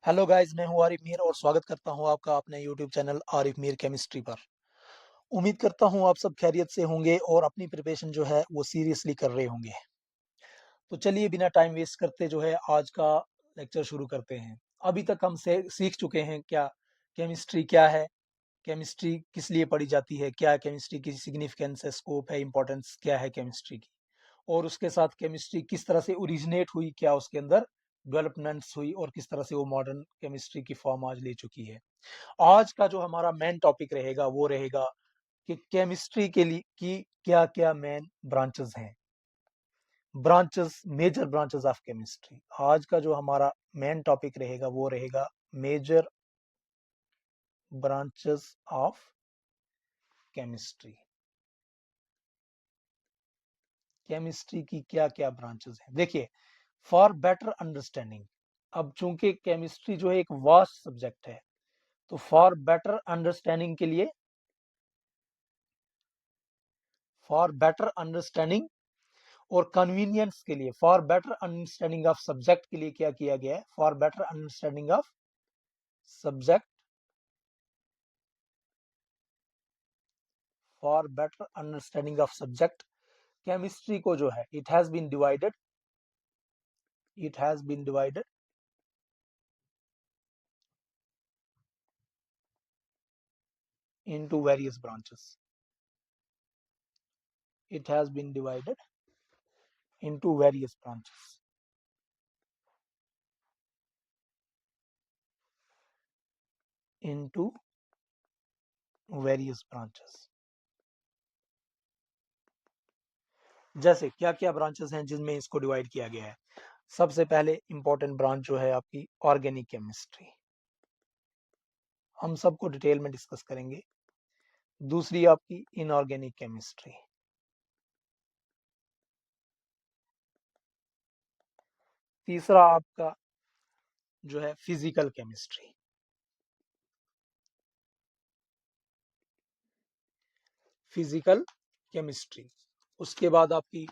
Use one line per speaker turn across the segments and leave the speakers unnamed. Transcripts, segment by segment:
Hello guys, मैं हूं आरिफ मीर और स्वागत करता हूं आपका अपने YouTube channel Arif Mir chemistry पर। उम्मीद करता हूं आप सब खैरियत से होंगे और अपनी प्रिपरेशन जो है वो सीरियसली कर रहे होंगे। तो चलिए बिना टाइम वेस्ट करते जो है आज का लेक्चर शुरू करते हैं। अभी तक हम से सीख चुके हैं क्या केमिस्ट्री क्या है, केमिस्ट्री किस लिए पढ़ी जाती है, क्या केमिस्ट्री की सिग्निफिकेंस है, स्कोप है, इंपॉर्टेंस क्या है केमिस्ट्री की, और उसके साथ केमिस्ट्री किस तरह से ओरिजिनेट हुई, क्या उसके अंदर डेवलपमेंट्स हुई और किस तरह से वो मॉडर्न केमिस्ट्री की फॉर्म आज ले चुकी है। आज का जो हमारा मेन टॉपिक रहेगा वो रहेगा कि केमिस्ट्री के लिए की क्या क्या मेन ब्रांचेस हैं, branches, major branches of chemistry. आज का जो हमारा मेन टॉपिक रहेगा वो रहेगा major branches of chemistry. Chemistry की क्या क्या ब्रांचेस हैं, देखिए, फॉर बेटर अंडरस्टैंडिंग। अब चूंकि केमिस्ट्री जो है एक वास्ट सब्जेक्ट है, तो फॉर बेटर अंडरस्टैंडिंग के लिए, फॉर बेटर अंडरस्टैंडिंग और कन्वीनियंस के लिए, for better understanding of subject के लिए क्या किया गया है, for better understanding of subject, for better understanding of subject, chemistry को जो है it has been divided into various branches. It has been divided into various branches. Into various branches. जैसे क्या क्या ब्रांचेस हैं जिनमें इसको डिवाइड किया गया है। सबसे पहले इंपॉर्टेंट ब्रांच जो है आपकी ऑर्गेनिक केमिस्ट्री, हम सबको डिटेल में डिस्कस करेंगे। दूसरी आपकी इनऑर्गेनिक केमिस्ट्री, तीसरा आपका जो है फिजिकल केमिस्ट्री, फिजिकल केमिस्ट्री, उसके बाद आपकी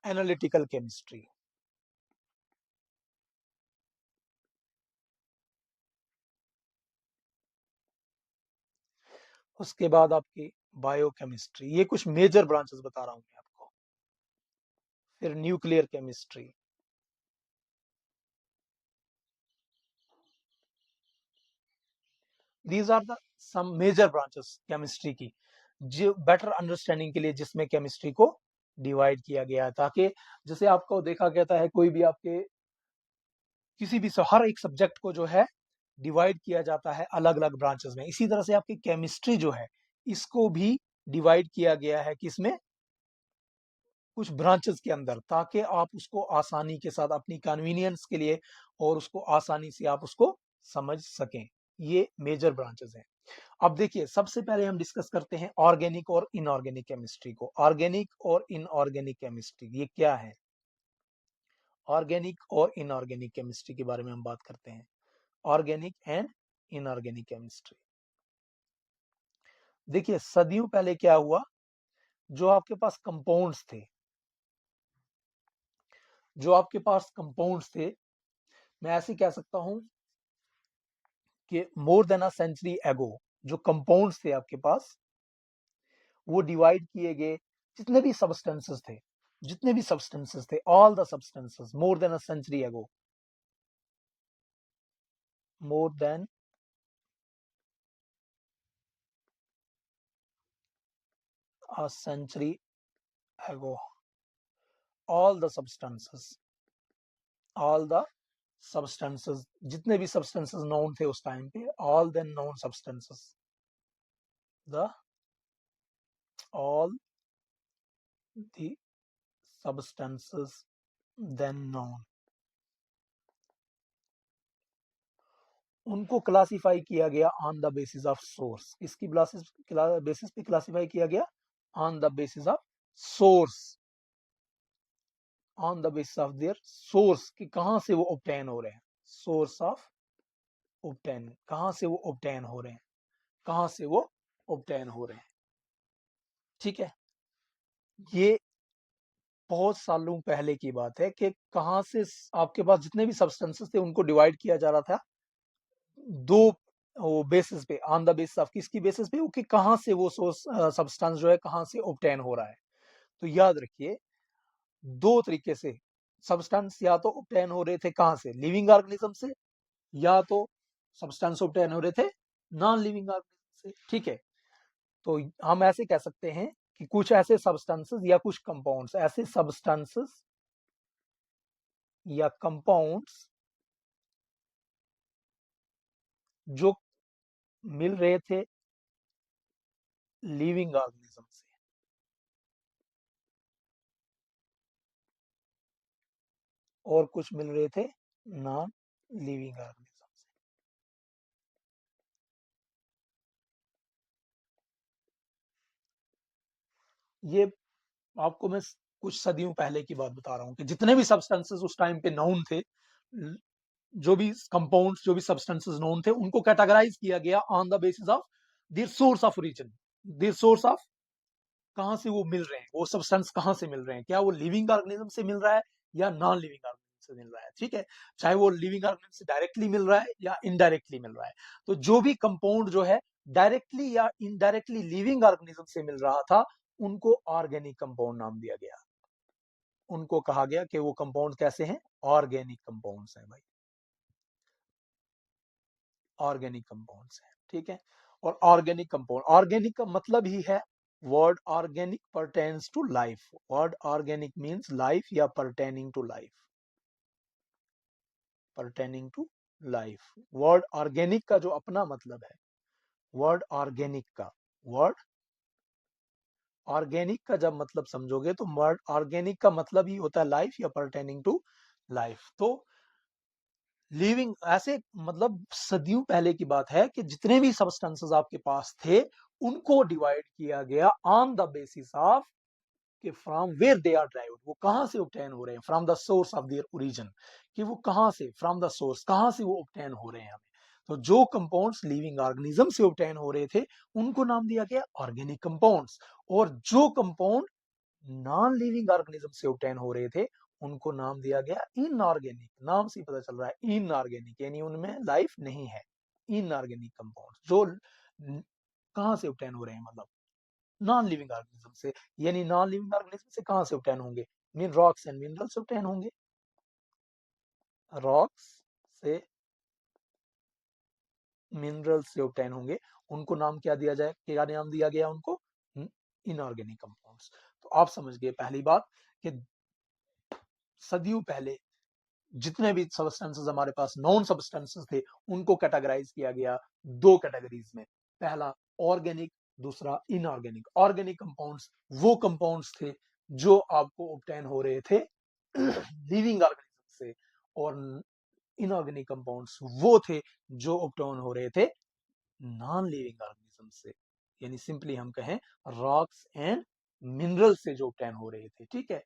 एनालिटिकल केमिस्ट्री, उसके बाद आपकी बायोकेमिस्ट्री। ये कुछ मेजर ब्रांचेस बता रहा हूं मैं आपको। फिर nuclear chemistry, these are the some major branches chemistry की, जो बेटर अंडरस्टैंडिंग के लिए जिसमें केमिस्ट्री को डिवाइड किया गया है, ताकि जैसे आपको देखा कहता है कोई भी आपके किसी भी हर एक सब्जेक्ट को जो है डिवाइड किया जाता है अलग अलग ब्रांचेस में, इसी तरह से आपकी केमिस्ट्री जो है इसको भी डिवाइड किया गया है किसमें, कुछ ब्रांचेस के अंदर, ताकि आप उसको आसानी के साथ अपनी कन्वीनियंस के लिए और उसको आसानी से आप उसको समझ सकें। ये मेजर ब्रांचेस हैं। अब देखिए, सबसे पहले हम डिस्कस करते हैं ऑर्गेनिक और इनऑर्गेनिक केमिस्ट्री को। ऑर्गेनिक और इनऑर्गेनिक केमिस्ट्री ये क्या है, ऑर्गेनिक और इनऑर्गेनिक केमिस्ट्री के बारे में हम बात करते हैं। Organic and inorganic chemistry. देखिए, सदियों पहले क्या हुआ, जो आपके पास कंपाउंड्स थे, जो आपके पास कंपाउंड्स थे, मैं ऐसे कह सकता हूं कि मोर देन अ सेंचुरी एगो जो कंपाउंड्स थे आपके पास, वो डिवाइड किए गए। जितने भी सब्सटेंसेस थे, जितने भी सब्सटेंसेस थे, all the substances more than a century ago, more than a century ago, all the substances, all the substances, जितने भी सब्सटेंसेस नोन थे उस टाइम पे, all the known substances, the all the substances then known, उनको classify किया गया on the basis of source. किसकी basis पे क्लासिफाई किया गया, on the basis of source, on the basis of their source, कि कहां से वो ऑब्टेन हो रहे हैं, सोर्स ऑफ ऑब्टेन, कहां से वो ऑब्टेन हो रहे हैं, कहां से वो ऑब्टेन हो रहे हैं। ठीक है, ये बहुत सालों पहले की बात है कि कहां से आपके पास जितने भी सब्सटेंसेस थे उनको डिवाइड किया जा रहा था दो वो बेसिस पे, ऑन द बेसिस ऑफ किसकी बेसिस पे, कि कहाँ से वो सोर्स सब्सटेंस जो है कहाँ से ऑब्टेन हो रहा है। तो याद रखिए दो तरीके से सब्सटेंस या तो ऑब्टेन हो रहे थे कहाँ से, लिविंग ऑर्गेनिज्म से, या तो सब्सटेंस ऑब्टेन हो रहे थे नॉन लिविंग ऑर्गेनिज्म से। ठीक है, तो हम ऐसे कह सकते हैं कि कुछ ऐसे सब्सटेंसेस या कुछ कंपाउंड्स, ऐसे सब्सटेंसेस या कंपाउंड्स जो मिल रहे थे लिविंग ऑर्गेनिज्म से, और कुछ मिल रहे थे नॉन लिविंग ऑर्गेनिज्म से। ये आपको मैं कुछ सदियों पहले की बात बता रहा हूँ कि जितने भी सब्सटेंसेस उस टाइम पे नाउन थे, जो भी कंपाउंड्स, जो भी सब्सटेंसेस नोन थे, उनको कैटेगराइज किया गया on the basis of their source of origin, their source of, कहां से वो मिल रहे हैं, वो सब्सटेंस कहां से मिल रहे हैं, क्या वो लिविंग ऑर्गेनिज्म से मिल रहा है या नॉन लिविंग ऑर्गेनिज्म से मिल रहा है। ठीक है, चाहे वो लिविंग ऑर्गेनिज्म से डायरेक्टली मिल रहा है या इनडायरेक्टली मिल रहा है। तो जो भी कंपाउंड जो है डायरेक्टली या इनडायरेक्टली लिविंग ऑर्गेनिज्म से मिल रहा था, उनको ऑर्गेनिक कंपाउंड नाम दिया गया। उनको कहा गया कि वो कंपाउंड कैसे हैं, ऑर्गेनिक कंपाउंड्स हैं भाई, ऑर्गेनिक कंपाउंड्स हैं। ठीक है, और ऑर्गेनिक कंपाउंड, ऑर्गेनिक का मतलब ही है, word organic pertains to life, word organic means life या pertaining to life, pertaining to life. Word organic का जो अपना मतलब है, वर्ड ऑर्गेनिक का, वर्ड ऑर्गेनिक का जब मतलब समझोगे तो वर्ड ऑर्गेनिक का मतलब ही होता है लाइफ या परटेनिंग टू लाइफ। तो लिविंग ऐसे मतलब सदियों पहले की बात है कि जितने भी सब्सटेंसेस आपके पास थे, उनको डिवाइड किया गया ऑन द बेसिस ऑफ कि from where they are derived, वो कहां से ऑब्टेन हो रहे हैं, from the source of their origin, कि वो कहां से, फ्रॉम द सोर्स कहां से वो ऑब्टेन हो रहे हैं हमें। तो जो कंपाउंड्स लिविंग ऑर्गेनिज्म से ऑब्टेन हो रहे थे, उनको नाम दिया गया ऑर्गेनिक कंपाउंड्स, और जो कंपाउंड नॉन लिविंग ऑर्गेनिज्म से ऑब्टेन हो रहे थे, उनको नाम दिया गया इनऑर्गेनिक। नाम से ही पता चल रहा है इनऑर्गेनिक, यानी उनमें लाइफ नहीं है। इनऑर्गेनिक कंपाउंड जो कहां से ऑब्टेन हो रहे हैं, मतलब नॉन लिविंग ऑर्गेनिज्म से। यानी नॉन लिविंग ऑर्गेनिज्म से कहां से ऑब्टेन होंगे, मीन रॉक्स एंड मिनरल्स से ऑब्टेन होंगे, रॉक्स से, मिनरल्स से ऑब्टेन होंगे। उनको नाम क्या दिया जाए, क्या नाम दिया गया उनको, इनऑर्गेनिक कंपाउंड्स। तो आप समझ गए पहली बात कि सदियों पहले जितने भी सब्सटेंसेस हमारे पास नॉन सब्सटेंसेस थे, उनको कैटेगराइज किया गया दो कैटेगरीज में, पहला ऑर्गेनिक, दूसरा इनऑर्गेनिक। ऑर्गेनिक कंपाउंड्स वो कंपाउंड्स थे जो आपको ऑब्टेन हो रहे थे लिविंग ऑर्गेनिज्म से, और इनऑर्गेनिक कंपाउंड्स वो थे जो ऑब्टेन हो रहे थे नॉन लिविंग ऑर्गेनिज्म से, यानी सिंपली हम कहें रॉक्स एंड मिनरल से जो ऑब्टेन हो रहे थे। ठीक है,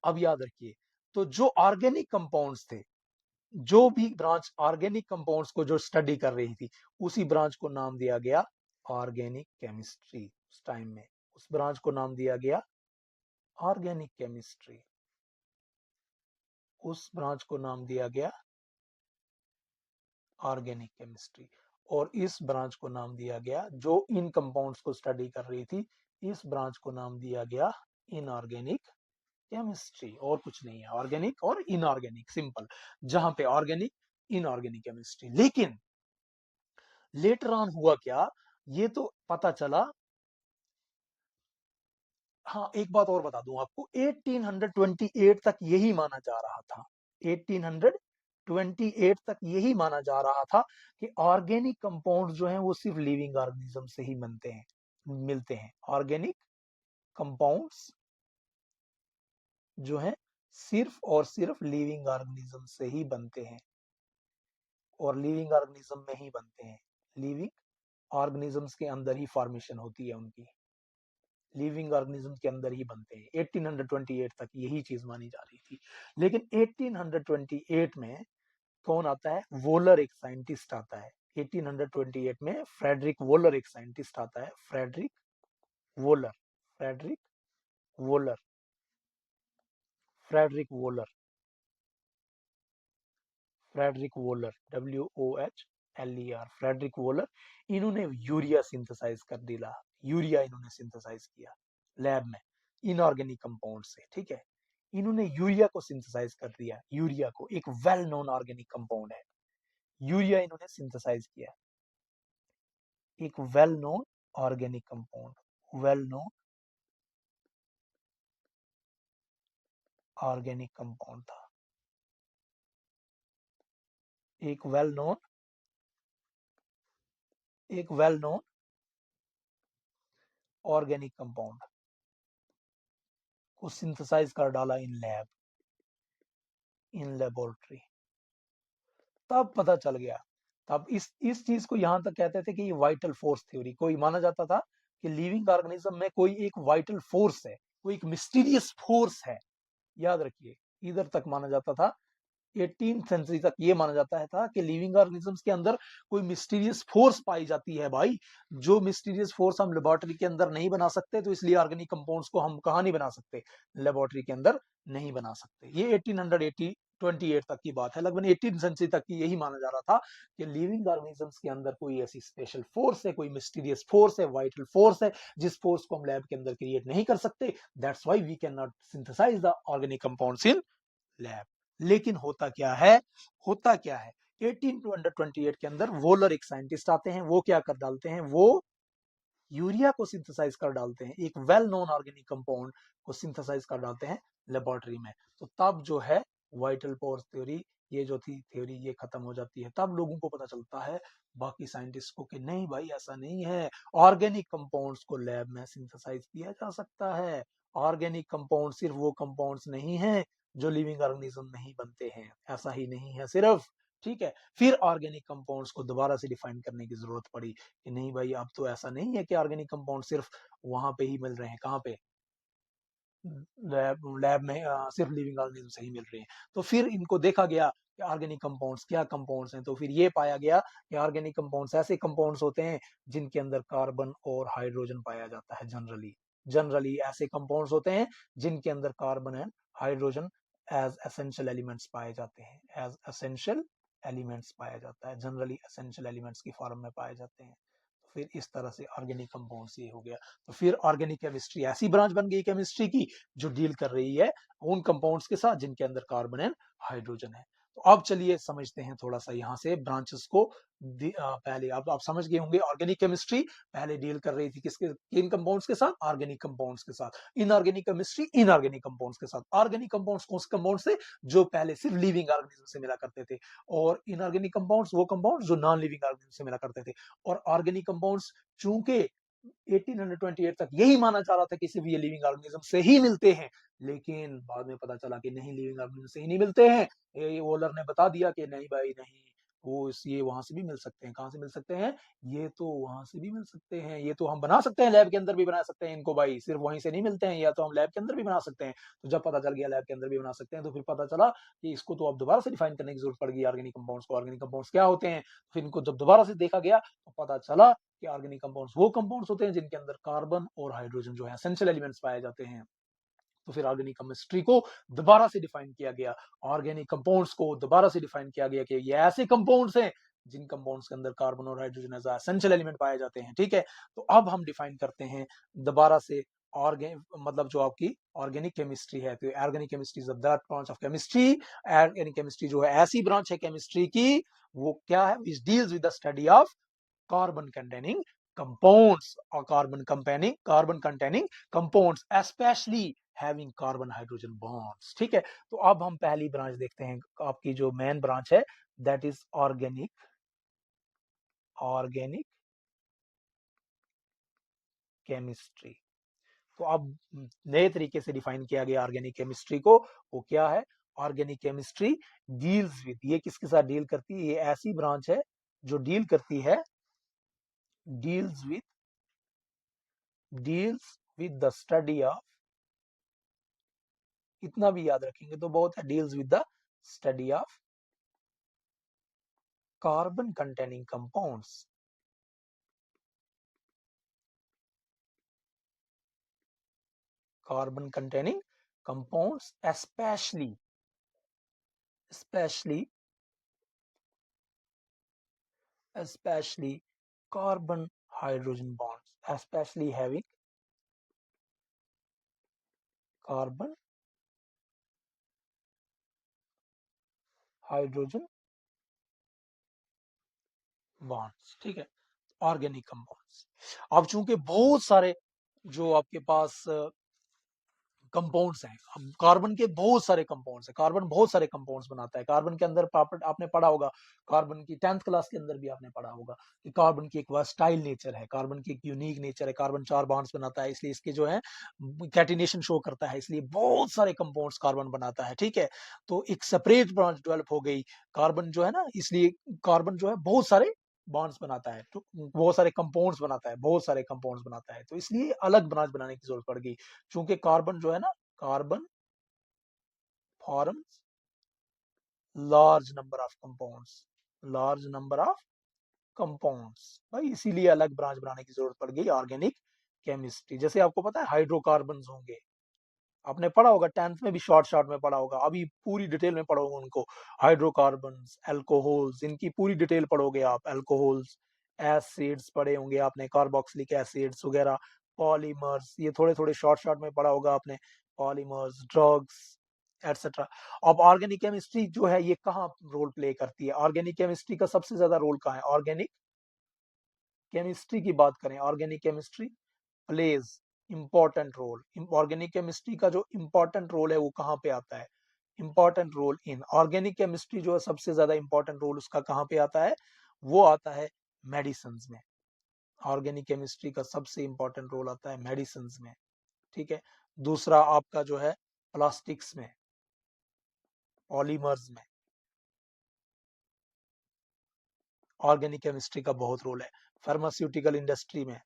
अब याद रखिए, तो जो ऑर्गेनिक कंपाउंड्स थे, जो भी ब्रांच ऑर्गेनिक कंपाउंड्स को जो स्टडी कर रही थी, उसी ब्रांच को नाम दिया गया ऑर्गेनिक केमिस्ट्री। उस टाइम में उस ब्रांच को नाम दिया गया ऑर्गेनिक केमिस्ट्री, उस ब्रांच को नाम दिया गया ऑर्गेनिक केमिस्ट्री। और इस ब्रांच को नाम दिया गया, जो इन कंपाउंड्स को स्टडी कर रही थी, इस ब्रांच को नाम दिया गया इनऑर्गेनिक केमिस्ट्री। और कुछ नहीं है, ऑर्गेनिक और इनऑर्गेनिक, सिंपल। जहां पे ऑर्गेनिक, इनऑर्गेनिक केमिस्ट्री। लेकिन लेटर ऑन हुआ क्या, ये तो पता चला। हाँ, एक बात और बता दूं आपको, 1828 तक यही माना जा रहा था, 1828 तक यही माना जा रहा था कि ऑर्गेनिक कंपाउंड जो हैं वो सिर्फ लिविंग ऑर्गेनिज्म से ही बनते हैं, मिलते हैं। ऑर्गेनिक कंपाउंड्स जो हैं सिर्फ और सिर्फ लिविंग ऑर्गेनिज्म से ही बनते हैं, और लिविंग ऑर्गेनिज्म में ही बनते हैं। लिविंग ऑर्गेनिजम्स के अंदर ही फॉर्मेशन होती है उनकी, लिविंग ऑर्गेनिज्म के अंदर ही बनते हैं। 1828 तक यही चीज मानी जा रही थी। लेकिन 1828 में कौन आता है, वोलर एक साइंटिस्ट आता है। 1828 में फ्रेडरिक वोलर एक साइंटिस्ट आता है, Friedrich Wohler, Friedrich Wohler, Friedrich Wohler, Friedrich Wohler, WOH LER, Friedrich Wohler, इन्होंने यूरिया सिंथेसाइज कर दिया। यूरिया इन्होंने सिंथेसाइज किया लैब में इनऑर्गेनिक कंपाउंड से, ठीक है। इन्होंने यूरिया को सिंथेसाइज कर दिया। यूरिया को, एक वेल नोन ऑर्गेनिक कंपाउंड है, यूरिया इन्होंने सिंथेसाइज किया। एक well known organic compound, well known organic compound था, एक वेल नोन, एक वेल नोन ऑर्गेनिक कंपाउंड को सिंथेसाइज कर डाला इन लैब, इन लेबोरेटरी। तब पता चल गया, तब इस चीज को यहां तक कहते थे कि ये वाइटल फोर्स थ्योरी। कोई माना जाता था कि लिविंग ऑर्गेनिज्म में कोई एक वाइटल फोर्स है, कोई एक मिस्टीरियस फोर्स है। याद रखिए, इधर तक माना जाता था, 18th सेंचुरी तक ये माना जाता है था कि लिविंग ऑर्गेनिजम्स के अंदर कोई मिस्टीरियस फोर्स पाई जाती है भाई, जो मिस्टीरियस फोर्स हम लेबोरेटरी के अंदर नहीं बना सकते, तो इसलिए ऑर्गेनिक कंपाउंड्स को हम कहां नहीं बना सकते, लेबोरेटरी के अंदर नहीं बना सकते। ये 1880 28 तक की बात है, लगभग 18 सेंचुरी तक की यही माना जा रहा था कि लिविंग ऑर्गेनिजम्स के अंदर कोई ऐसी स्पेशल फोर्स है, कोई मिस्टीरियस फोर्स है, वाइटल फोर्स है, जिस फोर्स को हम लैब के अंदर क्रिएट नहीं कर सकते। That's why we can not synthesize the organic compounds in lab. लेकिन होता क्या है, होता क्या है, 1828 के अंदर वोलर एक साइंटिस्ट आते हैं, वो क्या कर डालते हैं, वो यूरिया को सिंथेसाइज कर डालते हैं, एक वेल नोन ऑर्गेनिक कंपाउंड को सिंथेसाइज कर डालते हैं लेबोरेटरी में। तो तब जो है वाइटल फोर्स थ्योरी, ये जो थी थ्योरी, ये खत्म हो जाती है। तब लोगों को पता चलता है, बाकी साइंटिस्ट को, कि नहीं भाई ऐसा नहीं है, ऑर्गेनिक कंपाउंड्स को लैब में सिंथेसाइज किया जा सकता है। ऑर्गेनिक कंपाउंड सिर्फ वो कंपाउंड्स नहीं है जो लिविंग ऑर्गेनिज्म नहीं बनते हैं, ऐसा ही नहीं है सिर्फ, ठीक है। फिर ऑर्गेनिक कंपाउंड्स को दोबारा से डिफाइन करने की जरूरत पड़ी कि नहीं भाई, अब तो ऐसा नहीं है कि ऑर्गेनिक कंपाउंड सिर्फ वहां पे ही मिल रहे हैं, कहाँ पे, लैब में सिर्फ लिविंग ऑर्गेनिज्म से ही मिल रहे हैं। तो फिर इनको देखा गया कि ऑर्गेनिक कंपाउंड्स क्या कंपाउंड्स हैं, तो फिर ये पाया गया कि ऑर्गेनिक कंपाउंड्स ऐसे कंपाउंड्स होते हैं जिनके अंदर कार्बन और हाइड्रोजन पाया जाता है। जनरली, जनरली ऐसे कंपाउंड्स होते हैं जिनके अंदर carbon and hydrogen as essential elements पाए जाते हैं, एज एसेंशियल एलिमेंट्स पाया जाता है, जनरली एसेंशियल एलिमेंट्स की फॉर्म में पाए जाते हैं। तो फिर इस तरह से ऑर्गेनिक कंपाउंड्स ये हो गया। तो फिर ऑर्गेनिक केमिस्ट्री ऐसी ब्रांच बन गई केमिस्ट्री की जो डील कर रही है उन कंपाउंड्स के साथ जिनके अंदर कार्बन एंड हाइड्रोजन है। तो अब चलिए समझते हैं थोड़ा सा यहाँ से ब्रांचेस को। पहले अब आप समझ गए होंगे, ऑर्गेनिक केमिस्ट्री पहले डील कर रही थी किसके, किन कंपाउंड्स के साथ, ऑर्गेनिक कंपाउंड्स के साथ। इनऑर्गेनिक केमिस्ट्री इनऑर्गेनिक कंपाउंड्स के साथ। ऑर्गेनिक कंपाउंड्स कौन से कंपाउंड्स थे, जो पहले सिर्फ लिविंग ऑर्गेनिज्म से मिला करते थे, और इनऑर्गेनिक कंपाउंड्स वो कंपाउंड्स जो नॉन लिविंग ऑर्गेनिज्म से मिला करते थे। और ऑर्गेनिक कंपाउंड्स चूंकि 1828 तक यही माना जा रहा था कि सिर्फ ये लिविंग ऑर्गेनिज्म से ही मिलते हैं, लेकिन बाद में पता चला कि नहीं, लिविंग ऑर्गेनिज्म से ही नहीं मिलते हैं। ये वोलर ने बता दिया कि नहीं भाई नहीं, वो ये वहां से भी मिल सकते हैं। कहाँ से मिल सकते हैं, ये तो वहां से भी मिल सकते हैं, ये तो हम बना सकते हैं, लैब के अंदर भी बना सकते हैं इनको भाई, सिर्फ वहीं से नहीं मिलते हैं, या तो हम लैब के अंदर भी बना सकते हैं। तो जब पता चल गया लैब के अंदर भी बना सकते हैं, तो फिर पता चला कि इसको तो अब दोबारा से डिफाइन करने की जरूरत पड़ गई ऑर्गेनिक कंपाउंड्स को। ऑर्गेनिक कंपाउंड्स क्या होते हैं, फिर इनको जब दोबारा से देखा गया तो पता चला कि ऑर्गेनिक कंपाउंड्स वो कंपाउंड्स होते हैं जिनके अंदर कार्बन और हाइड्रोजन जो है एसेंशियल एलिमेंट्स पाए जाते हैं। तो फिर ऑर्गेनिक केमिस्ट्री को दोबारा से डिफाइन किया गया, ऑर्गेनिक कंपाउंड्स को दोबारा से डिफाइन किया गया कि ये ऐसे कंपाउंड्स हैं जिन कंपाउंड्स के अंदर कार्बन और हाइड्रोजन एज एसेंशियल एलिमेंट पाए जाते हैं, ठीक है। तो अब हम डिफाइन करते हैं दोबारा से ऑर्गेन, मतलब जो आपकी ऑर्गेनिक केमिस्ट्री है, तो organic chemistry is that branch of chemistry. Organic chemistry जो है ऐसी ब्रांच है केमिस्ट्री की, वो क्या है, which deals with the study of carbon containing compounds or carbon containing compounds especially having carbon hydrogen bonds, ठीक है। तो अब हम पहली ब्रांच देखते हैं, आपकी जो मेन ब्रांच है, that is organic, organic chemistry. तो अब नए तरीके से डिफाइन किया गया ऑर्गेनिक केमिस्ट्री को, वो क्या है, ऑर्गेनिक केमिस्ट्री डील्स विद, ये किसके साथ डील करती है, ये ऐसी ब्रांच है जो डील करती है, deals with, deals with the study of, इतना भी याद रखेंगे तो बहुत है, deals with the study of carbon containing compounds, carbon containing compounds specially especially carbon hydrogen bonds, especially having carbon hydrogen bonds, ठीक है, ऑर्गेनिक कंपाउंड्स। अब चूंकि बहुत सारे जो आपके पास कंपाउंड्स हैं, अब कार्बन के बहुत सारे कंपाउंड्स हैं, कार्बन बहुत सारे कंपाउंड्स बनाता है। कार्बन के अंदर आपने पढ़ा होगा, कार्बन की 10th क्लास के अंदर भी आपने पढ़ा होगा कि कार्बन की एक वर्सटाइल नेचर है, कार्बन की एक यूनिक नेचर है, कार्बन 4 बॉन्ड्स बनाता है, इसलिए इसके जो है कैटिनेशन शो करता है, इसलिए बहुत सारे कंपाउंड्स कार्बन बनाता है, ठीक है। तो एक सेपरेट ब्रांच डेवलप हो गई, कार्बन जो है ना, इसलिए कार्बन जो है बहुत सारे बॉन्ड्स बनाता है, तो बहुत सारे कंपाउंड्स बनाता है, बहुत सारे कंपाउंड्स बनाता है, तो इसलिए अलग ब्रांच बनाने की जरूरत पड़ गई। चूंकि कार्बन जो है ना, carbon forms large number of compounds, large number of compounds, भाई इसीलिए अलग ब्रांच बनाने की जरूरत पड़ गई ऑर्गेनिक केमिस्ट्री। जैसे आपको पता है हाइड्रोकार्बन्स होंगे, आपने पढ़ा होगा 10th में भी, शॉर्ट शॉर्ट में पढ़ा होगा, अभी पूरी डिटेल में पढ़ोगे उनको। हाइड्रोकार्बन्स, अल्कोहल्स, इनकी पूरी डिटेल पढ़ोगे आप। अल्कोहल्स, एसिड्स पढ़े होंगे आपने, कार्बोक्सिलिक एसिड्स वगैरह, पॉलीमर्स, ये थोड़े थोड़े शॉर्ट शॉर्ट में पढ़ा होगा आपने, पॉलीमर्स, ड्रग्स एटसेट्रा। अब ऑर्गेनिक केमिस्ट्री जो है ये कहाँ रोल प्ले करती है? ऑर्गेनिक केमिस्ट्री का सबसे ज्यादा रोल कहाँ है? ऑर्गेनिक केमिस्ट्री की बात करें, organic chemistry plays important role. Organic chemistry का जो इंपॉर्टेंट रोल है वो कहाँ पे आता है? Important role in organic chemistry जो है सबसे ज्यादा इंपॉर्टेंट रोल उसका कहाँ पे आता है? वो आता है मेडिसिन में। ऑर्गेनिक केमिस्ट्री का सबसे इंपॉर्टेंट रोल आता है मेडिसिन में, ठीक है। दूसरा आपका जो है प्लास्टिक्स में, पॉलीमर्स में ऑर्गेनिक केमिस्ट्री का बहुत रोल है। फार्मास्यूटिकल इंडस्ट्री में,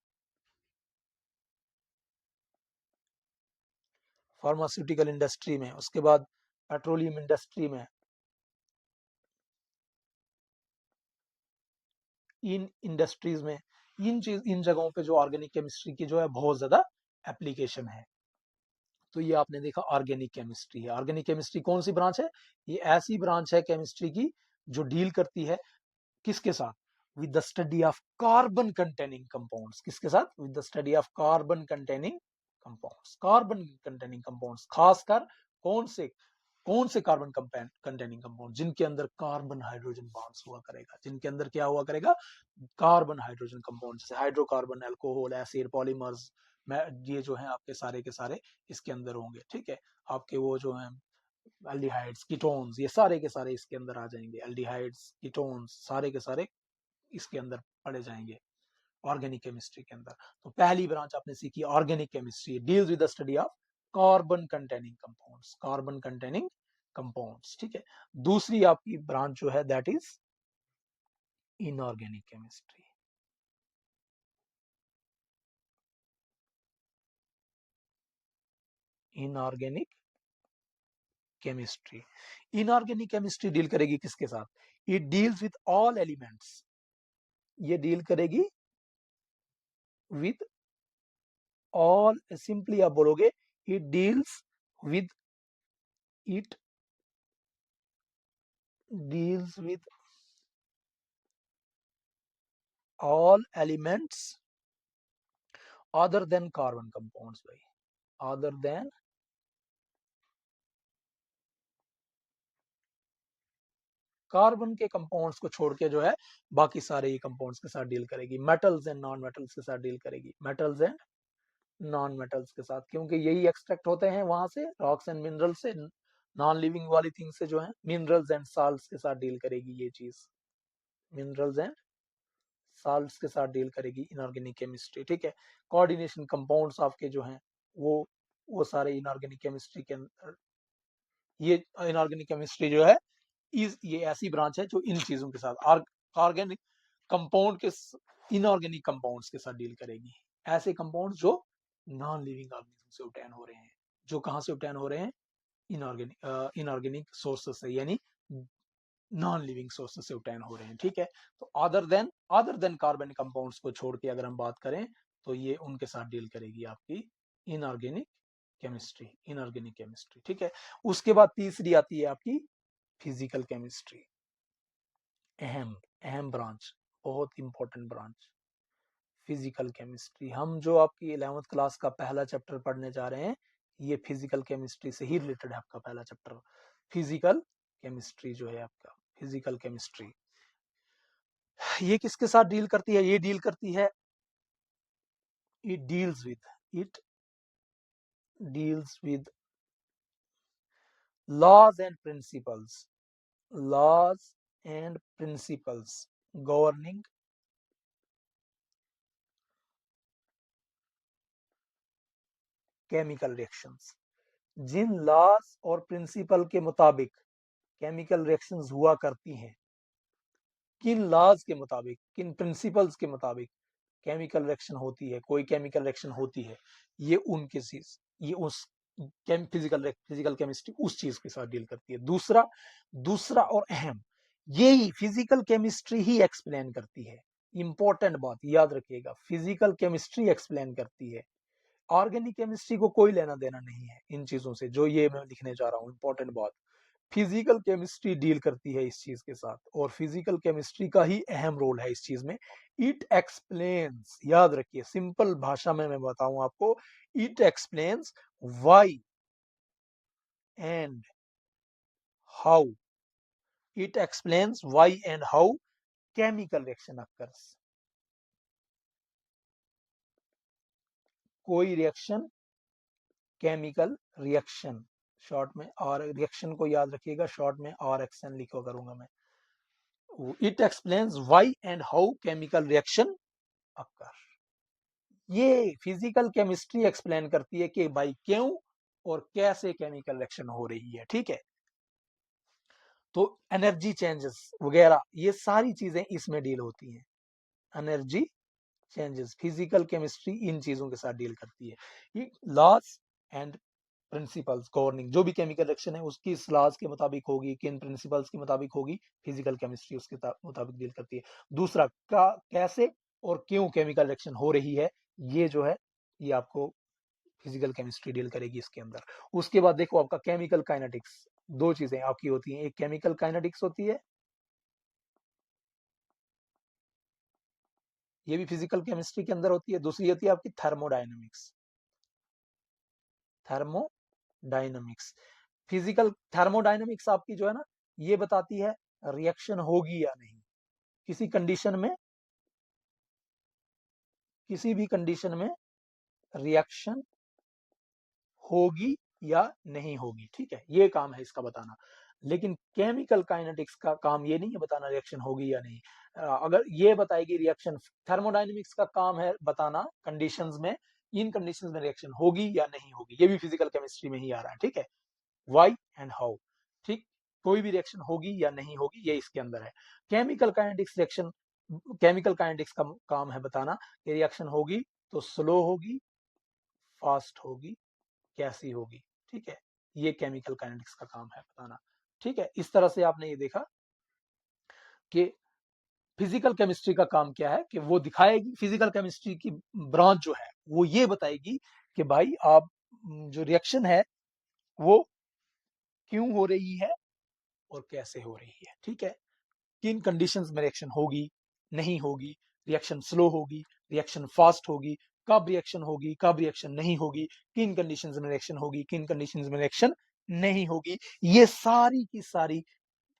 फार्मास्यूटिकल इंडस्ट्री में, उसके बाद पेट्रोलियम इंडस्ट्री में, इन इंडस्ट्रीज में, इन जगहों पे जो ऑर्गेनिक केमिस्ट्री की जो है बहुत ज्यादा एप्लीकेशन है। तो ये आपने देखा ऑर्गेनिक केमिस्ट्री है। ऑर्गेनिक केमिस्ट्री कौन सी ब्रांच है? ये ऐसी ब्रांच है केमिस्ट्री की जो डील करती है किसके साथ? With the study of carbon containing compounds. किसके साथ? With the study of carbon containing compounds. Carbon containing compounds, खासकर कौन से कार्बन कंटेनिंग कंपाउंड? जिनके अंदर कार्बन हाइड्रोजन बॉन्ड्स हुआ करेगा, जिनके अंदर क्या हुआ करेगा? कार्बन हाइड्रोजन कंपाउंड, जैसे हाइड्रोकार्बन, अल्कोहल, एसिड, पॉलीमर्स, ये जो है आपके सारे के सारे इसके अंदर होंगे, ठीक है। आपके वो जो है एल्डिहाइड्स, कीटोन्स, ये सारे के सारे इसके अंदर आ जाएंगे। एल्डिहाइड्स, कीटोन्स, सारे के सारे इसके अंदर पड़े जाएंगे ऑर्गेनिक केमिस्ट्री के अंदर। तो पहली ब्रांच आपने सीखी organic chemistry, deals with the study of carbon containing compounds, carbon containing compounds, ठीक है। दूसरी आपकी ब्रांच जो है that is inorganic chemistry. Inorganic chemistry, inorganic chemistry deal करेगी किसके साथ? It deals with all elements, ये डील करेगी विद ऑल, सिंपली आप बोलोगे it deals with, it deals with all elements other than carbon compounds, भाई, other than कार्बन के compounds को छोड़ के जो है बाकी सारे ही कंपाउंड्स के साथ डील करेगी। मेटल्स एंड नॉन मेटल्स के साथ डील करेगी, मेटल्स एंड नॉन मेटल्स के साथ, क्योंकि यही एक्सट्रैक्ट होते हैं वहां से, रॉक्स एंड मिनरल्स से, नॉन लिविंग वाली थिंग से जो है। मिनरल्स एंड साल्ट्स के साथ डील करेगी ये चीज, मिनरल्स एंड साल्ट्स के साथ डील करेगी इनऑर्गेनिक केमिस्ट्री, ठीक है। कोऑर्डिनेशन कंपाउंड्स आपके जो हैं वो वो सारे इनऑर्गेनिक केमिस्ट्री के अंदर, ये इनऑर्गेनिक केमिस्ट्री जो है ये ऐसी ब्रांच है जो इन चीजों के साथ ऑर्गेनिक कंपाउंड के, इनऑर्गेनिक कंपाउंड्स के साथ डील करेगी। ऐसे कंपाउंड जो नॉन लिविंग ऑर्गेनिज्म से ऑब्टेन हो रहे हैं, जो कहां से ऑब्टेन हो रहे हैं? इनऑर्गेनिक सोर्सेस से, यानी नॉन लिविंग सोर्सेस से ऑब्टेन हो रहे हैं, ठीक है। तो अदर देन कार्बन कंपाउंड्स को छोड़ के अगर हम बात करें तो ये उनके साथ डील करेगी आपकी इनऑर्गेनिक केमिस्ट्री, इनऑर्गेनिक केमिस्ट्री, ठीक है। उसके बाद तीसरी आती है आपकी फिजिकल केमिस्ट्री, अहम अहम ब्रांच, बहुत इंपॉर्टेंट ब्रांच फिजिकल केमिस्ट्री। हम जो आपकी 11th क्लास का पहला चैप्टर पढ़ने जा रहे हैं, ये फिजिकल केमिस्ट्री से ही रिलेटेड है। आपका पहला चैप्टर फिजिकल केमिस्ट्री जो है आपका फिजिकल केमिस्ट्री, ये किसके साथ डील करती है? ये डील करती है, it deals with laws and principles laws and principles governing chemical reactions। जिन लॉज और प्रिंसिपल के मुताबिक केमिकल रिएक्शंस हुआ करती हैं, किन लॉज के मुताबिक, किन प्रिंसिपल्स के मुताबिक केमिकल रिएक्शन होती है, कोई केमिकल रिएक्शन होती है, ये उनके चीज, ये उस फिजिकल केमिस्ट्री उस चीज के साथ डील करती है। दूसरा दूसरा और अहम, यही फिजिकल केमिस्ट्री ही एक्सप्लेन करती है। इंपॉर्टेंट बात याद रखिएगा, फिजिकल केमिस्ट्री एक्सप्लेन करती है। ऑर्गेनिक केमिस्ट्री को कोई लेना देना नहीं है इन चीजों से, जो ये मैं लिखने जा रहा हूँ। इंपॉर्टेंट बात, फिजिकल केमिस्ट्री डील करती है इस चीज के साथ, और फिजिकल केमिस्ट्री का ही अहम रोल है इस चीज में। इट एक्सप्लेन्स, याद रखिए, सिंपल भाषा में मैं बताऊं आपको, it explains why and how, it explains why and how chemical reaction occurs. कोई रिएक्शन, केमिकल रिएक्शन, शॉर्ट में, और रिएक्शन को याद रखिएगा, शॉर्ट में आर एक्शन लिखो करूंगा मैं। It explains why and how chemical reaction occur. ये फिजिकल केमिस्ट्री एक्सप्लेन करती है कि भाई क्यों और कैसे केमिकल रिएक्शन हो रही है, ठीक है। तो एनर्जी चेंजेस वगैरह ये सारी चीजें इसमें डील होती हैं। Energy changes, physical chemistry in चीजों के साथ डील करती है। ये लॉज एंड प्रिंसिपल्स गवर्निंग, जो भी केमिकल रिएक्शन है उसकी इस लॉज के मुताबिक होगी, किन प्रिंसिपल्स के मुताबिक होगी, फिजिकल केमिस्ट्री उसके मुताबिक डील करती है। दूसरा का कैसे और क्यों केमिकल रिएक्शन हो रही है, ये जो है ये आपको फिजिकल केमिस्ट्री डील करेगी इसके अंदर। उसके बाद देखो आपका केमिकल काइनेटिक्स, दो चीजें आपकी होती हैं, एक केमिकल काइनेटिक्स होती है, ये भी फिजिकल केमिस्ट्री के अंदर होती है। दूसरी होती है आपकी थर्मोडायनेमिक्स, थर्मोडायनेमिक्स। फिजिकल थर्मोडायनेमिक्स आपकी जो है ना, ये बताती है रिएक्शन होगी या नहीं, किसी कंडीशन में, किसी भी कंडीशन में रिएक्शन होगी या नहीं होगी, ठीक है, ये काम है इसका बताना। लेकिन केमिकल काइनेटिक्स का काम ये नहीं है बताना रिएक्शन होगी या नहीं। अगर ये बताएगी रिएक्शन, थर्मोडायनेमिक्स का काम है बताना कंडीशंस में, इन कंडीशंस में रिएक्शन होगी या नहीं होगी, ये भी फिजिकल केमिस्ट्री में ही आ रहा है, ठीक है। व्हाई एंड हाउ, ठीक, कोई भी रिएक्शन होगी या नहीं होगी ये इसके अंदर है। Chemical kinetics reaction, chemical kinetics का काम है बताना कि रिएक्शन होगी तो स्लो होगी, फास्ट होगी, कैसी होगी, ठीक है। ये केमिकल काइनेटिक्स का काम है बताना, ठीक है। इस तरह से आपने ये देखा कि फिजिकल केमिस्ट्री का काम क्या है, कि वो दिखाएगी, फिजिकल केमिस्ट्री की ब्रांच जो है वो ये बताएगी कि भाई आप जो रिएक्शन है वो क्यों हो रही है और कैसे हो रही है, ठीक है। किन कंडीशंस में रिएक्शन होगी, नहीं होगी, रिएक्शन स्लो होगी, रिएक्शन फास्ट होगी, कब रिएक्शन होगी, कब रिएक्शन नहीं होगी, किन कंडीशंस में रिएक्शन होगी, किन कंडीशंस में रिएक्शन नहीं होगी, ये सारी की सारी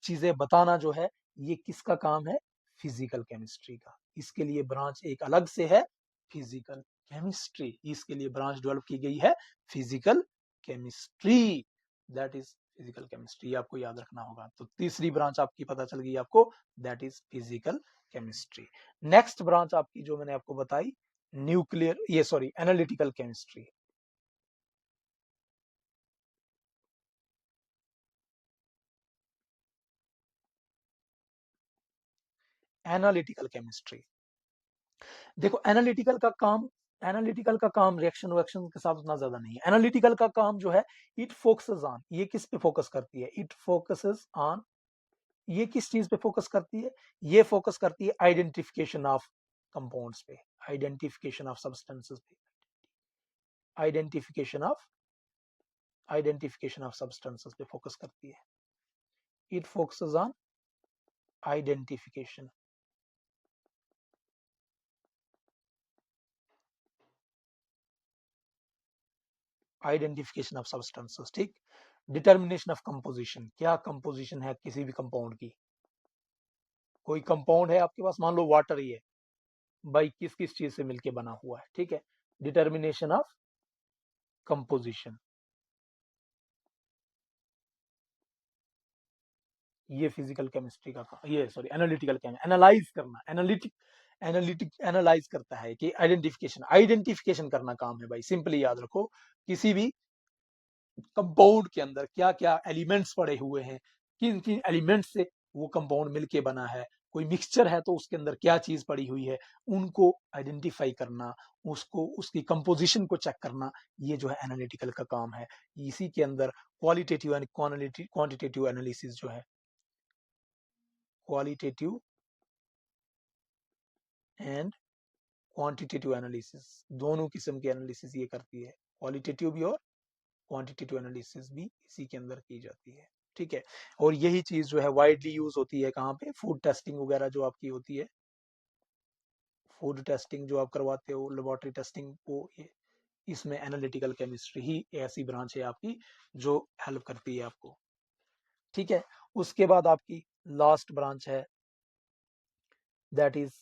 चीजें बताना जो है ये किसका काम है, फिजिकल केमिस्ट्री का। इसके लिए ब्रांच एक अलग से है, फिजिकल केमिस्ट्री, इसके लिए ब्रांच डेवलप की गई है physical chemistry, that is physical chemistry, आपको याद रखना होगा। तो तीसरी ब्रांच आपकी पता चल गई आपको, that is physical chemistry. Next branch आपकी जो मैंने आपको बताई, न्यूक्लियर, ये sorry, analytical chemistry. Analytical chemistry, देखो एनालिटिकल का काम रिएक्शन वैक्शन के साथ उतना ज्यादा नहीं है। एनालिटिकल का काम जो है, इट फोकसेस ऑन, ये किस पे फोकस करती है, इट फोकसेस ऑन, ये किस चीज पे फोकस करती है, ये फोकस करती है आइडेंटिफिकेशन ऑफ कंपाउंड्स पे, आइडेंटिफिकेशन ऑफ सब्सटेंसेस पे, identification of identification of substances पे फोकस करती है। It focuses on identification identification of substances, ठीक। डिटर्मिनेशन ऑफ कंपोजिशन, क्या कंपोजिशन है किसी भी कंपाउंड की। कोई कंपाउंड है आपके पास, मान लो वाटर ही है भाई, किस किस चीज से मिलके बना हुआ है, ठीक है। डिटर्मिनेशन ऑफ कंपोजिशन, ये फिजिकल केमिस्ट्री का काम, ये सॉरी एनालिटिकल केमिस्ट्री, एनालाइज करना, एनालिटिक एनालाइज करता है कि आइडेंटिफिकेशन, आइडेंटिफिकेशन करना काम है भाई। सिंपली याद रखो, किसी भी कंपाउंड के अंदर क्या क्या एलिमेंट्स पड़े हुए हैं, किन किन एलिमेंट्स से वो कंपाउंड मिलके बना है, कोई मिक्सचर है तो उसके अंदर क्या चीज पड़ी हुई है, उनको आइडेंटिफाई करना, उसको उसकी कंपोजिशन को चेक करना, ये जो है एनालिटिकल का काम है। इसी के अंदर क्वालिटेटिव एंड क्वांटिटेटिव एनालिसिस जो है, क्वालिटेटिव एंड क्वांटिटेटिव एनालिसिस, दोनों किस्म के एनालिसिस ये करती है, क्वालिटेटिव भी और क्वांटिटेटिव एनालिसिस भी इसी के अंदर की जाती है, ठीक है। और यही चीज जो है वाइडली यूज होती है कहाँ पे, फूड टेस्टिंग वगैरह जो आपकी होती है, फूड टेस्टिंग जो आप करवाते हो, लेबोरेटरी टेस्टिंग को, इसमें एनालिटिकल केमिस्ट्री ही ऐसी ब्रांच है आपकी जो हेल्प करती है आपको, ठीक है। उसके बाद आपकी लास्ट ब्रांच है, दैट इज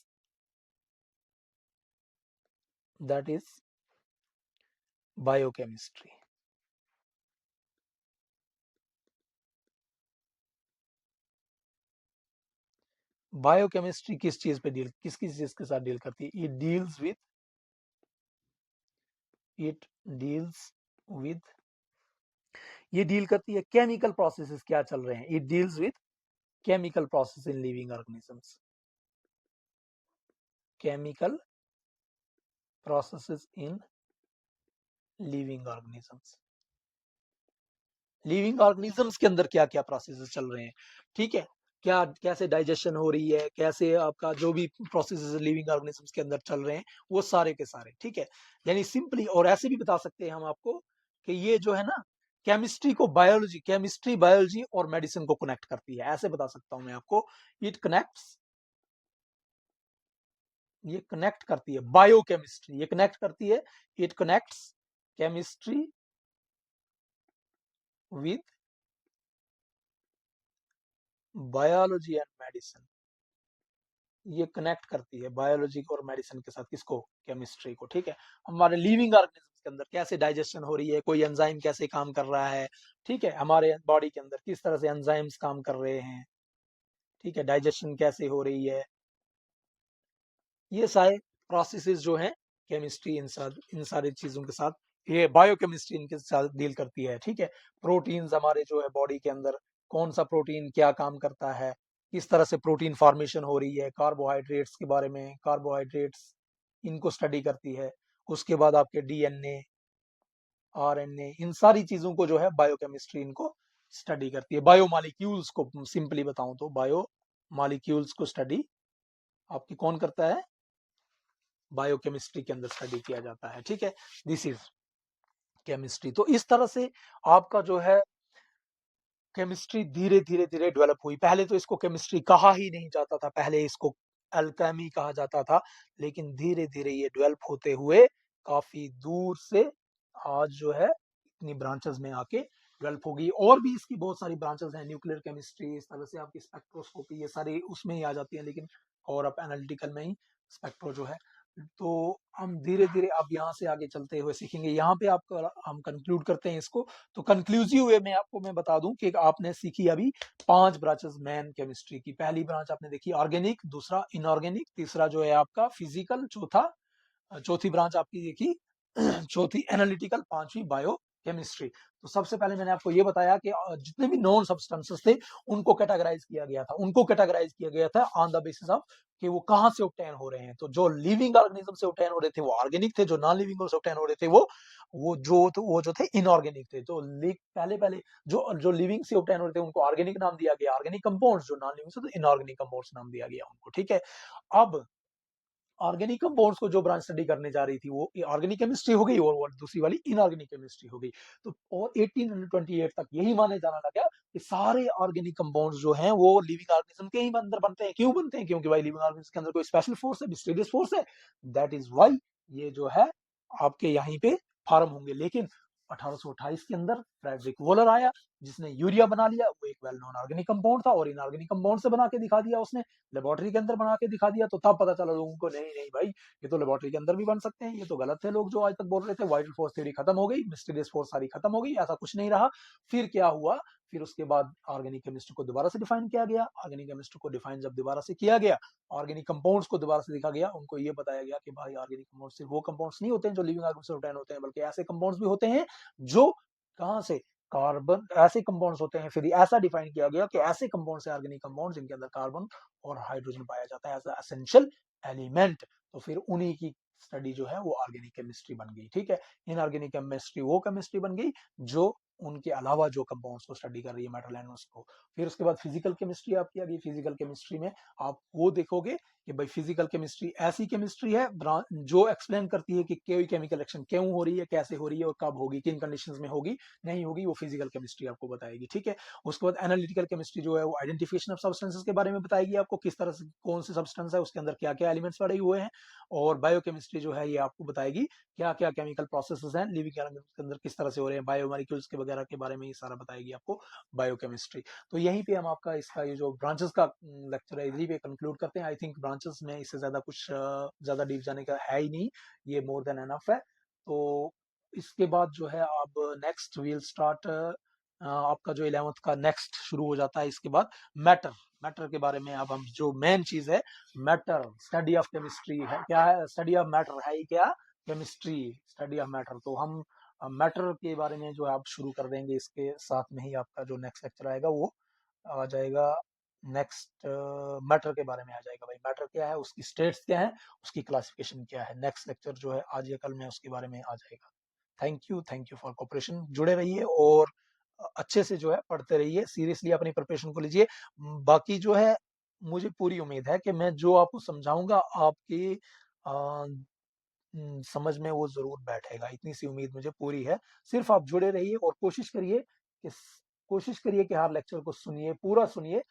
बायोकेमिस्ट्री। बायोकेमिस्ट्री किस चीज पे डील, किस किस चीज के साथ डील करती है, इट डील्स विद, ये डील करती है केमिकल प्रोसेसेस क्या चल रहे हैं, it deals with chemical process in living organisms, chemical processes in living organisms, living organisms के अंदर क्या क्या प्रोसेसेस चल रहे हैं, ठीक है। क्या कैसे डाइजेशन हो रही है, कैसे आपका जो भी प्रोसेसेस लिविंग ऑर्गेनिजम्स के अंदर चल रहे हैं, वो सारे के सारे, ठीक है। यानी सिंपली और ऐसे भी बता सकते हैं हम आपको कि ये जो है ना, केमिस्ट्री को बायोलॉजी, केमिस्ट्री बायोलॉजी और मेडिसिन को कनेक्ट करती है, ऐसे बता सकता हूं मैं आपको। इट कनेक्ट्स, ये कनेक्ट करती है बायोकेमिस्ट्री, ये कनेक्ट करती है, it connects chemistry with biology and medicine, ये कनेक्ट करती है बायोलॉजी को और मेडिसिन के साथ, किसको, केमिस्ट्री को, ठीक है। हमारे लिविंग ऑर्गेनिज्म के अंदर कैसे डाइजेशन हो रही है, कोई एंजाइम कैसे काम कर रहा है, ठीक है, हमारे बॉडी के अंदर किस तरह से एंजाइम्स काम कर रहे हैं, ठीक है, डाइजेशन कैसे हो रही है, ये सारे प्रोसेसेस जो हैं, केमिस्ट्री इन सारी चीजों के साथ, ये बायोकेमिस्ट्री इनके साथ डील करती है, ठीक है। प्रोटीन्स हमारे जो है बॉडी के अंदर, कौन सा प्रोटीन क्या काम करता है, किस तरह से प्रोटीन फॉर्मेशन हो रही है, कार्बोहाइड्रेट्स के बारे में, कार्बोहाइड्रेट्स इनको स्टडी करती है। उसके बाद आपके डीएनए, आरएनए, इन सारी चीजों को जो है बायोकेमिस्ट्री इनको स्टडी करती है। बायोमॉलिक्यूल्स को सिंपली बताऊं तो, बायोमॉलिक्यूल्स को स्टडी आपकी कौन करता है, बायोकेमिस्ट्री के अंदर स्टडी किया जाता है, ठीक है। This is chemistry. तो इस तरह से आपका जो है केमिस्ट्री धीरे धीरे धीरे डेवलप हुई। पहले तो इसको केमिस्ट्री कहा ही नहीं जाता था, पहले इसको अल्केमी कहा जाता था, लेकिन धीरे धीरे ये डेवलप होते हुए काफी दूर से आज जो है इतनी ब्रांचेस में आके डेवलप होगी। और भी इसकी बहुत सारी ब्रांचेस हैं, न्यूक्लियर केमिस्ट्री, इस तरह से आपकी स्पेक्ट्रोस्कोपी, ये सारी उसमें ही आ जाती है, लेकिन और अब एनालिटिकल में ही स्पेक्ट्रो जो है। तो हम धीरे धीरे अब यहाँ से आगे चलते हुए सीखेंगे। यहाँ पे आपका हम कंक्लूड करते हैं इसको। तो कंक्लूसिव वे में आपको मैं बता दूं कि आपने सीखी अभी 5 ब्रांचेस मैन केमिस्ट्री की। पहली ब्रांच आपने देखी ऑर्गेनिक, दूसरा इनऑर्गेनिक, तीसरा जो है आपका फिजिकल, चौथी ब्रांच आपकी देखी चौथी एनालिटिकल, पांचवी बायो केमिस्ट्री। तो सबसे पहले मैंने आपको ये बताया कि जितने भी नॉन सब्सटेंसेस थे उनको कैटेगराइज किया गया था, ऑन द बेसिस ऑफ कि वो कहाँ से ऑब्टेन हो रहे हैं। तो जो लिविंग ऑर्गेनिज्म से ऑब्टेन हो रहे थे वो ऑर्गेनिक थे, जो नॉन लिविंग से ऑब्टेन हो रहे थे वो जो थे इनऑर्गेनिक थे। तो पहले पहले जो जो लिविंग से ऑब्टेन हो रहे थे उनको ऑर्गेनिक नाम दिया गया, ऑर्गेनिक कंपाउंड्स, जो नॉन लिविंग से तो इनऑर्गेनिक कंपाउंड्स नाम दिया गया उनको, ठीक है। अब ऑर्गेनिक कंपाउंड्स को जो ब्रांच स्टडी करने जा रही थी वो ऑर्गेनिक केमिस्ट्री हो गई, और दूसरी वाली इनऑर्गेनिक केमिस्ट्री हो गई। तो और 1828 तक यही माने जाना लगा कि सारे ऑर्गेनिक कंपाउंड्स जो हैं वो लिविंग ऑर्गेनिज्म के ही अंदर बनते हैं। क्यों बनते हैं? क्योंकि भाई लिविंग ऑर्गेनिज्म के अंदर कोई स्पेशल फोर्स है, मिस्टीरियस फोर्स है, दैट इज व्हाई ये जो है आपके यहीं पे फॉर्म होंगे। लेकिन 1828 के अंदर फ्रेडरिक वोलर आया, जिसने यूरिया बना लिया। वो एक वेल नोन ऑर्गेनिक कंपाउंड था और इनऑर्गेनिक कंपाउंड से बना के दिखा दिया उसने, लेबोरेटरी के अंदर बना के दिखा दिया। तो तब पता चला लोगों को, नहीं नहीं भाई, ये तो लेबोरेटरी के अंदर भी बन सकते हैं। ये तो गलत थे लोग जो आज तक बोल रहे थे। वाइटल फोर्स थ्योरी खत्म हो गई, मिस्टीरियस फोर्स सारी खत्म हो गई, ऐसा कुछ नहीं रहा। फिर क्या हुआ, फिर उसके बाद ऑर्गेनिक केमिस्ट्री को दोबारा से डिफाइन किया गया। ऑर्गेनिक केमिस्ट्री को डिफाइन जब दोबारा से किया गया, ऑर्गेनिक कंपाउंड्स को दोबारा से देखा गया, उनको ये बताया गया कि भाई ऑर्गेनिक कंपाउंड्स सिर्फ वो कंपाउंड्स नहीं होते हैं जो लिविंग ऑर्गेनिज्म से obtain होते हैं, बल्कि ऐसे कंपाउंड्स भी होते हैं जो कहाँ से, कार्बन, ऐसे कंपाउंड्स होते हैं। फिर ऐसा डिफाइन किया गया कि ऐसे कंपाउंड से ऑर्गेनिक कंपाउंड जिनके अंदर कार्बन और हाइड्रोजन पाया जाता है एज एसेंशियल एलिमेंट। तो फिर उन्हीं की स्टडी जो है वो ऑर्गेनिक केमिस्ट्री बन गई। ठीक है, इनऑर्गेनिक केमिस्ट्री वो केमिस्ट्री बन गई जो उनके अलावा जो कंपाउंड्स को स्टडी कर रही है, मेटल एटम्स को। फिर उसके बाद फिजिकल केमिस्ट्री आपकी आ गई। फिजिकल केमिस्ट्री में आप वो देखोगे कि भाई फिजिकल केमिस्ट्री ऐसी केमिस्ट्री है जो एक्सप्लेन करती है कि कोई केमिकल रिएक्शन क्यों हो रही है, कैसे हो रही है और कब होगी, किन कंडीशंस में होगी, नहीं होगी, वो फिजिकल केमिस्ट्री आपको बताएगी। ठीक है, उसके बाद एनालिटिकल केमिस्ट्री जो है वो आइडेंटिफिकेशन ऑफ सब्सटेंसेस के बारे में बताएगी आपको, किस तरह से कौन से सब्सटेंस है, उसके अंदर क्या क्या एलिमेंट्स पड़े हुए हैं। और बायोकेमिस्ट्री जो है ये आपको बताएगी क्या क्या केमिकल प्रोसेसेस हैं लिविंग ऑर्गेनिज्म के अंदर, किस तरह से हो रहे हैं, बायोमोलिक्यूल्स के वगैरह के बारे में ये सारा बताएगी आपको बायोकेमिस्ट्री। तो यहीं पे हम आपका इसका ये जो ब्रांचेस का लेक्चर है यहीं पे कंक्लूड करते हैं। आई थिंक ब्रांचेस में इससे ज्यादा कुछ ज्यादा डीप जाने का है ही नहीं, ये मोर देन एनफ है। तो इसके बाद जो है अब नेक्स्ट विल स्टार्ट आपका जो 11th का नेक्स्ट शुरू हो जाता है इसके बाद मैटर। मैटर के बारे में अब हम, जो मेन चीज है मैटर, स्टडी ऑफ केमिस्ट्री है, क्या है स्टडी ऑफ मैटर, है ही क्या, केमिस्ट्री, स्टडी ऑफ मैटर। तो हम मैटर के बारे में जो है आप शुरू कर देंगे, इसके साथ में ही आपका जो नेक्स्ट लेक्चर आएगा वो आ जाएगा। नेक्स्ट मैटर के बारे में आ जाएगा, भाई मैटर क्या है, उसकी स्टेट्स क्या है, उसकी क्लासिफिकेशन क्या है। नेक्स्ट लेक्चर जो है आज या कल में उसके बारे में आ जाएगा। थैंक यू फॉर कोऑपरेशन, जुड़े रहिए और अच्छे से जो है पढ़ते रहिए, सीरियसली अपनी प्रिपरेशन को लीजिए। बाकी जो है मुझे पूरी उम्मीद है कि मैं जो आपको समझाऊंगा आपकी समझ में वो जरूर बैठेगा, इतनी सी उम्मीद मुझे पूरी है। सिर्फ आप जुड़े रहिए और कोशिश करिए कि हर लेक्चर को सुनिए, पूरा सुनिए,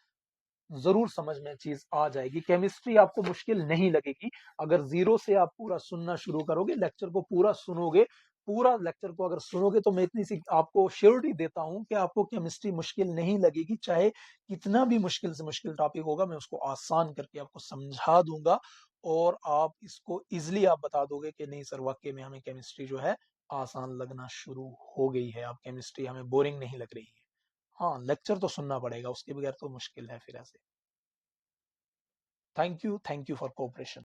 जरूर समझ में चीज आ जाएगी। केमिस्ट्री आपको मुश्किल नहीं लगेगी अगर जीरो से आप पूरा सुनना शुरू करोगे, लेक्चर को पूरा सुनोगे। पूरा लेक्चर को अगर सुनोगे तो मैं इतनी सी आपको श्योरिटी देता हूं कि आपको केमिस्ट्री मुश्किल नहीं लगेगी। चाहे कितना भी मुश्किल से मुश्किल टॉपिक होगा, मैं उसको आसान करके आपको समझा दूंगा और आप इसको इजिली आप बता दोगे कि नहीं सर, वाकई में हमें केमिस्ट्री जो है आसान लगना शुरू हो गई है, अब केमिस्ट्री हमें बोरिंग नहीं लग रही है। हाँ, लेक्चर तो सुनना पड़ेगा, उसके बगैर तो मुश्किल है फिर ऐसे। Thank you for cooperation.